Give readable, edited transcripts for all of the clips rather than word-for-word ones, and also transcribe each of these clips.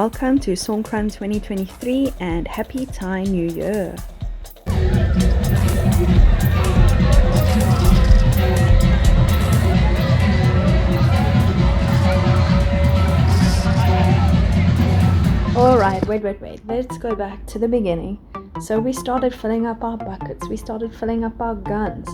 Welcome to Songkran 2023 and Happy Thai New Year. Alright, wait. Let's go back to the beginning. So we started filling up our buckets, we started filling up our guns.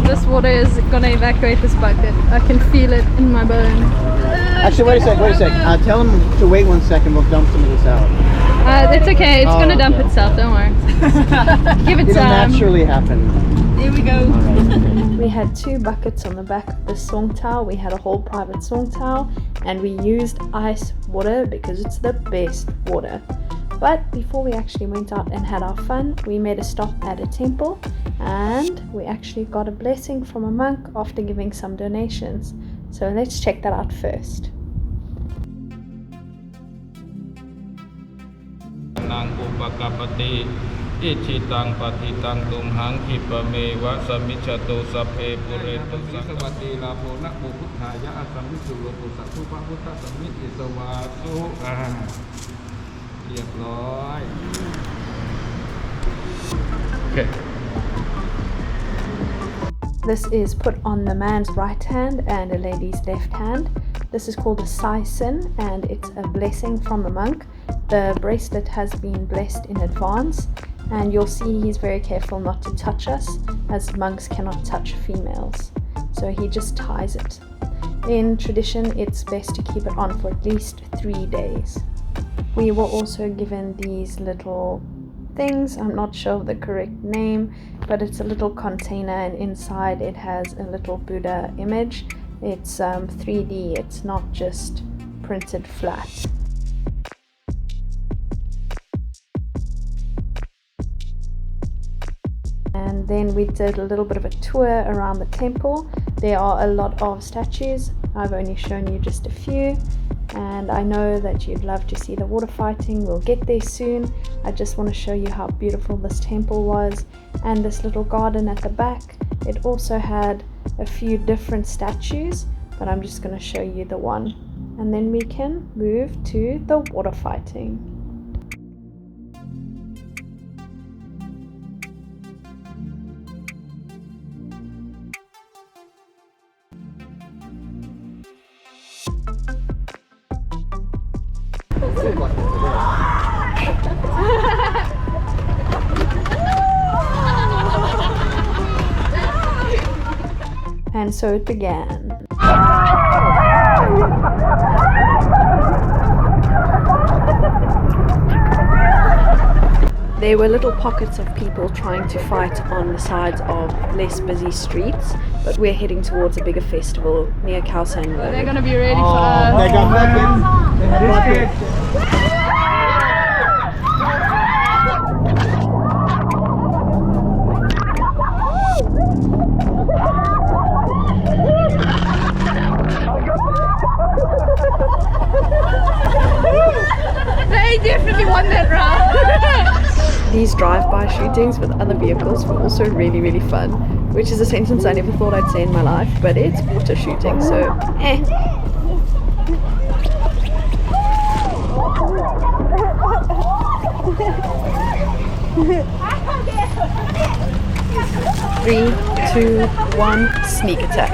This water is gonna evacuate this bucket. I can feel it in my bones. Actually, wait a sec. Tell them to wait 1 second. We'll dump some of this out. It's okay. It's gonna dump itself. Don't worry. Give it It'll time. naturally happen. Here we go. Right. We had 2 buckets on the back of the Songtaew. We had a whole private Songtaew, and we used ice water because it's the best water. But before we actually went out and had our fun, we made a stop at a temple, and we actually got a blessing from a monk after giving some donations. So let's check that out first. Okay. This is put on the man's right hand and a lady's left hand. This is called a Khao San, and it's a blessing from a monk. The bracelet has been blessed in advance, and you'll see he's very careful not to touch us, as monks cannot touch females. So he just ties it. In tradition, it's best to keep it on for at least 3 days. We were also given these little things. I'm not sure of the correct name, but it's a little container, and inside it has a little Buddha image. It's 3D, it's not just printed flat. And then we did a little bit of a tour around the temple. There are a lot of statues. I've only shown you just a few, and I know that you'd love to see the water fighting. We'll get there soon. I just want to show you how beautiful this temple was, and this little garden at the back. It also had a few different statues, but I'm just going to show you the one, and then we can move to the water fighting. And so it began. There were little pockets of people trying to fight on the sides of less busy streets, but we're heading towards a bigger festival near Khao San. They're going to be ready for us. They got buckets. They had buckets. They definitely won that round. These drive-by shootings with other vehicles were also really fun, which is a sentence I never thought I'd say in my life, but it's water shooting, so 3, 2, 1, sneak attack.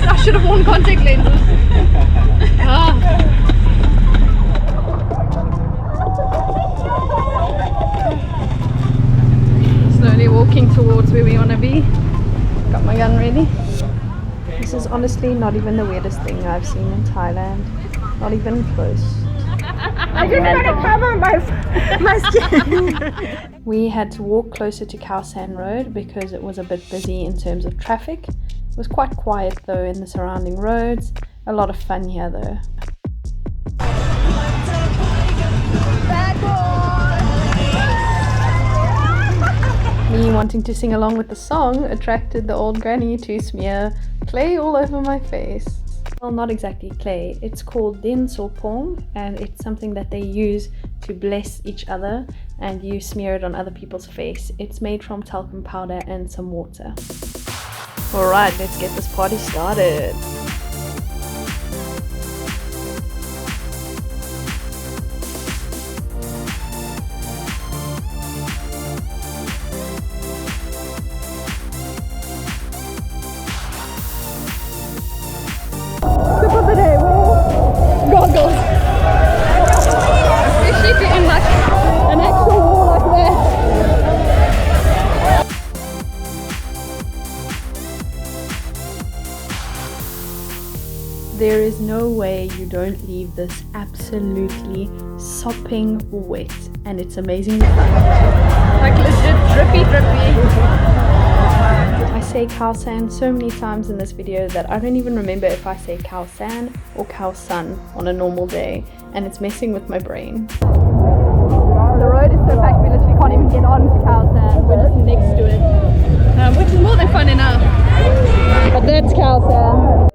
I should have worn contact lenses. Slowly walking towards where we want to be. Got my gun ready. This is honestly not even the weirdest thing I've seen in Thailand. Not even close. I just want to cover my skin. We had to walk closer to Khao San Road because it was a bit busy in terms of traffic. It was quite quiet though in the surrounding roads. A lot of fun here though. Me wanting to sing along with the song attracted the old granny to smear clay all over my face. Well, not exactly clay. It's called din sopong, and it's something that they use to bless each other, and you smear it on other people's face. It's made from talcum powder and some water. Alright, let's get this party started. There is no way you don't leave this absolutely sopping wet, and it's amazingly fun. Like legit drippy. I say Khao San so many times in this video that I don't even remember if I say Khao San or Khao San on a normal day, and it's messing with my brain. The road is so packed we literally can't even get on to Khao San, we're just next to it, which is more than fun enough. But that's Khao San.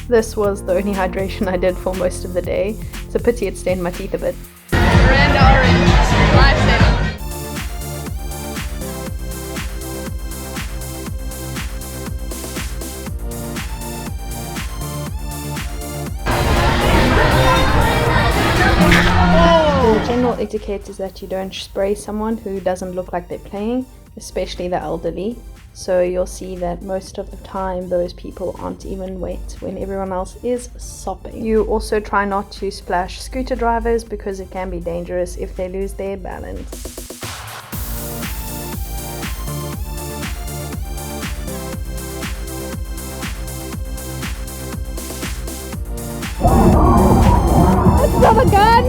This was the only hydration I did for most of the day. It's a pity it stained my teeth a bit. Miranda orange, lifesaver. The general etiquette is that you don't spray someone who doesn't look like they're playing, especially the elderly. So you'll see that most of the time those people aren't even wet when everyone else is sopping. You also try not to splash scooter drivers because it can be dangerous if they lose their balance. That's not a gun!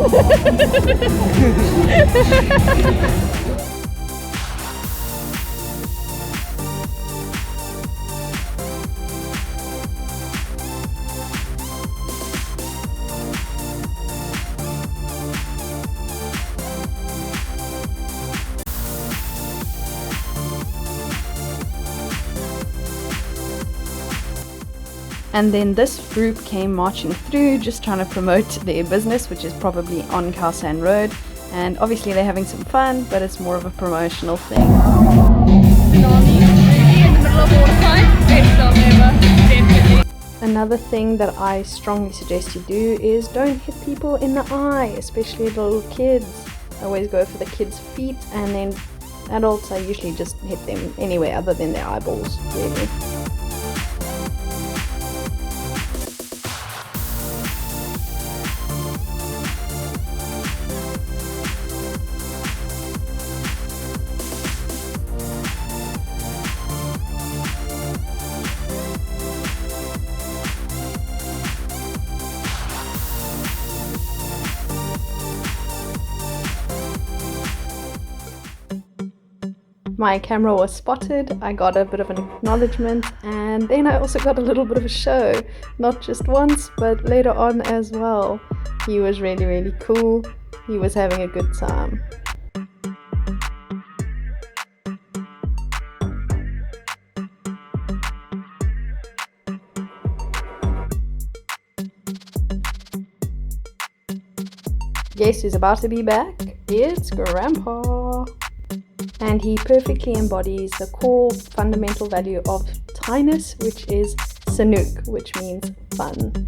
And then this group came marching through, just trying to promote their business, which is probably on Khao San Road. And obviously they're having some fun, but it's more of a promotional thing. Another thing that I strongly suggest you do is don't hit people in the eye, especially little kids. I always go for the kids' feet, and then adults I usually just hit them anywhere other than their eyeballs, really. My camera was spotted, I got a bit of an acknowledgement, and then I also got a little bit of a show. Not just once, but later on as well. He was really cool. He was having a good time. Guess who's about to be back? It's Grandpa! And he perfectly embodies the core fundamental value of Thai-ness, which is sanuk, which means fun.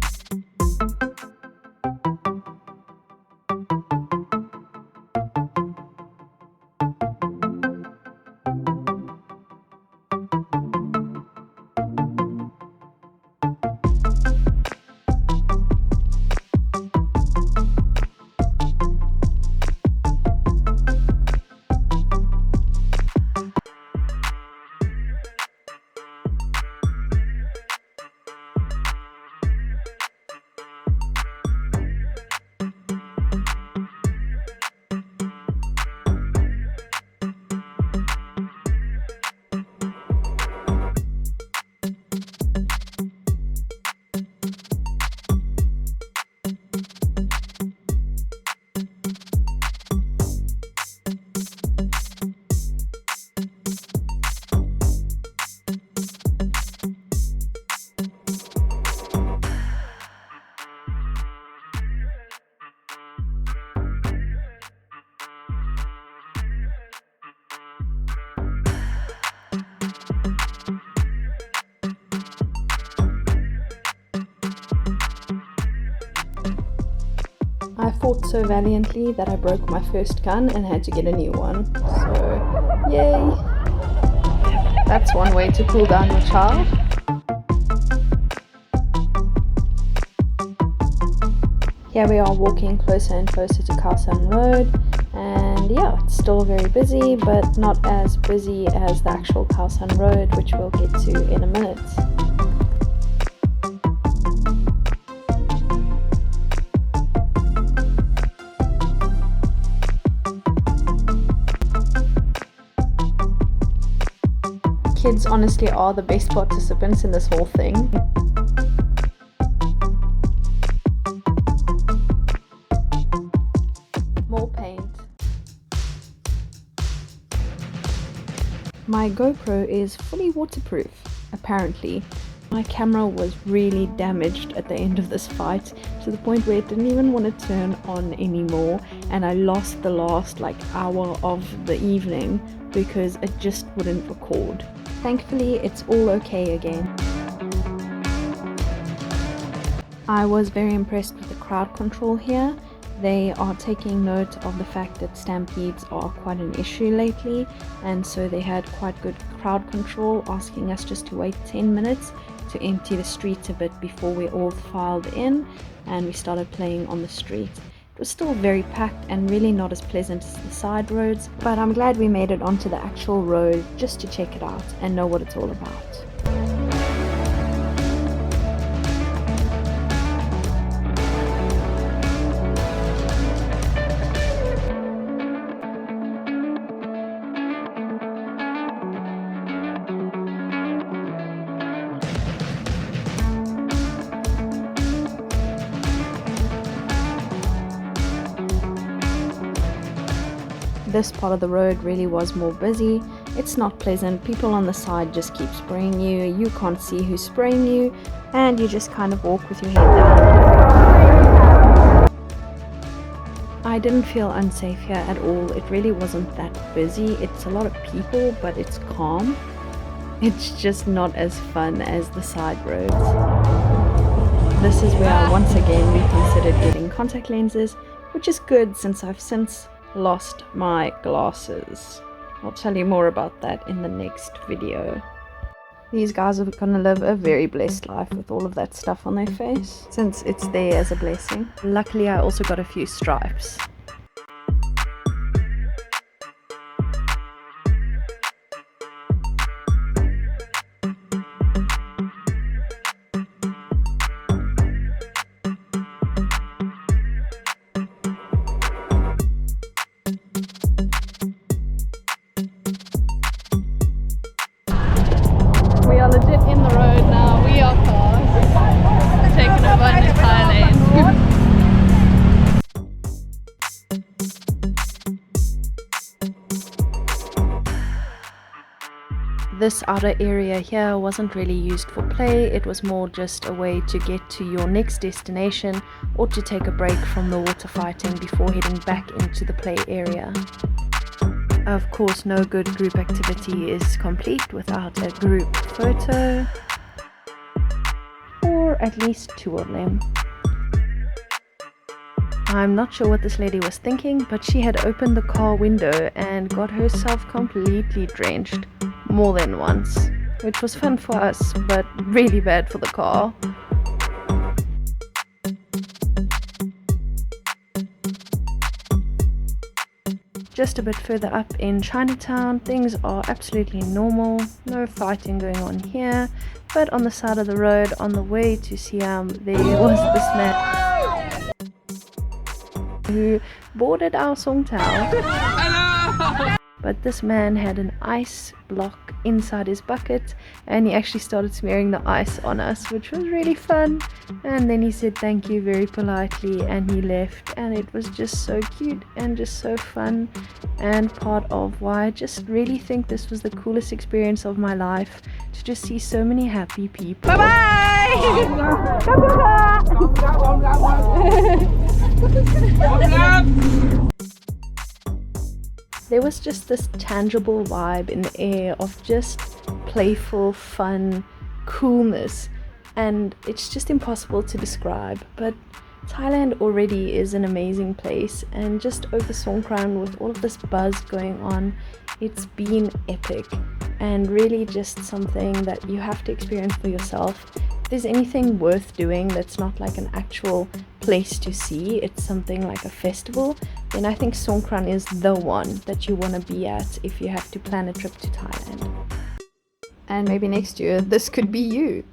fought so valiantly that I broke my first gun and had to get a new one. So, yay! That's one way to cool down your child. Here we are walking closer and closer to Khao San Road, and yeah, it's still very busy, but not as busy as the actual Khao San Road, which we'll get to in a minute. Kids honestly are the best participants in this whole thing. More paint. My GoPro is fully waterproof, apparently. My camera was really damaged at the end of this fight, to the point where it didn't even want to turn on anymore, and I lost the last hour of the evening because it just wouldn't record. Thankfully, it's all okay again. I was very impressed with the crowd control here. They are taking note of the fact that stampedes are quite an issue lately, and so they had quite good crowd control, asking us just to wait 10 minutes to empty the streets a bit before we all filed in and we started playing on the street. It was still very packed and really not as pleasant as the side roads, but I'm glad we made it onto the actual road just to check it out and know what it's all about. This part of the road really was more busy. It's not pleasant. People on the side just keep spraying you. You can't see who's spraying you, and you just kind of walk with your head down. I didn't feel unsafe here at all. It really wasn't that busy. It's a lot of people, but it's calm. It's just not as fun as the side roads. This is where I once again reconsidered getting contact lenses, which is good since I've since lost my glasses. I'll tell you more about that in the next video. These guys are gonna live a very blessed life with all of that stuff on their face, since it's there as a blessing. Luckily, I also got a few stripes. We are legit in the road now. We are cars. Taking over an entire lane. This outer area here wasn't really used for play. It was more just a way to get to your next destination or to take a break from the water fighting before heading back into the play area. Of course, no good group activity is complete without a group photo, or at least 2 of them. I'm not sure what this lady was thinking, but she had opened the car window and got herself completely drenched more than once, which was fun for us, but really bad for the car. Just a bit further up in Chinatown, things are absolutely normal, no fighting going on here, but on the side of the road on the way to Siam, there was this man who boarded our Songtaew. But this man had an ice block inside his bucket, and he actually started smearing the ice on us, which was really fun. And then he said thank you very politely and he left, and it was just so cute and just so fun, and part of why I just really think this was the coolest experience of my life, to just see so many happy people. Bye bye! There was just this tangible vibe in the air of just playful, fun, coolness, and it's just impossible to describe, but Thailand already is an amazing place, and just over Songkran with all of this buzz going on, it's been epic and really just something that you have to experience for yourself. If there's anything worth doing that's not like an actual place to see, it's something like a festival, then I think Songkran is the one that you want to be at if you have to plan a trip to Thailand. And maybe next year this could be you.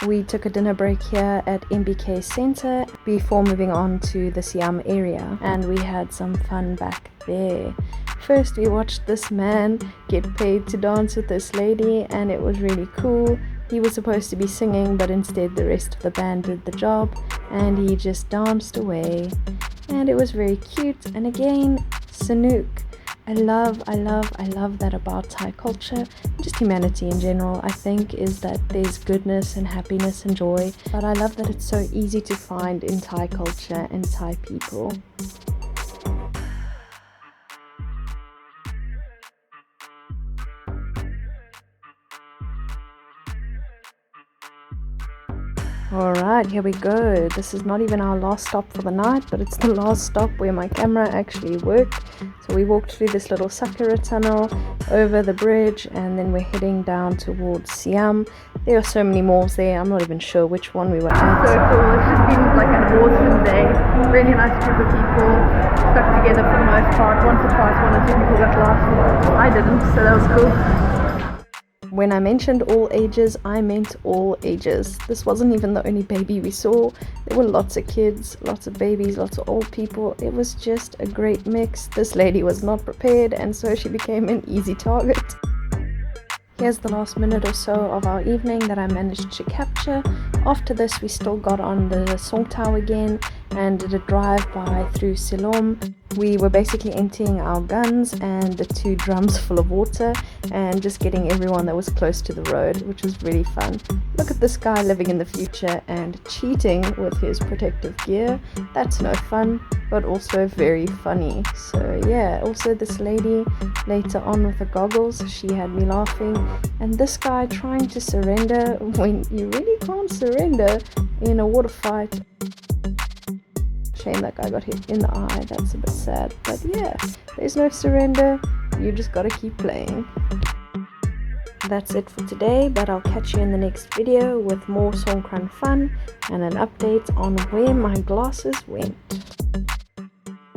We took a dinner break here at MBK Center before moving on to the Siam area, and we had some fun back there. First we watched this man get paid to dance with this lady, and it was really cool. He was supposed to be singing, but instead the rest of the band did the job, and he just danced away, and it was very cute. And again, Sanook. I love that about Thai culture, just humanity in general. I think is that there's goodness and happiness and joy, but I love that it's so easy to find in Thai culture and Thai people. Alright, here we go. This is not even our last stop for the night, but it's the last stop where my camera actually worked. So we walked through this little Sakura tunnel, over the bridge, and then we're heading down towards Siam. There are so many malls there, I'm not even sure which one we were at. So cool, it's just been like an awesome day. Really nice group of people, stuck together for the most part. Once or twice, one or two people got lost. I didn't, so that was cool. When I mentioned all ages, I meant all ages. This wasn't even the only baby we saw. There were lots of kids, lots of babies, lots of old people. It was just a great mix. This lady was not prepared, and so she became an easy target. Here's the last minute or so of our evening that I managed to capture. After this, we still got on the Songtaew again and did a drive-by through Silom. We were basically emptying our guns and the 2 drums full of water and just getting everyone that was close to the road, which was really fun. Look at this guy living in the future and cheating with his protective gear. That's no fun, but also very funny. So yeah, also this lady later on with the goggles, she had me laughing. And this guy trying to surrender when you really can't surrender in a water fight. Shame that guy got hit in the eye, that's a bit sad. But yeah, there's no surrender, you just gotta keep playing. That's it for today, but I'll catch you in the next video with more Songkran fun and an update on where my glasses went.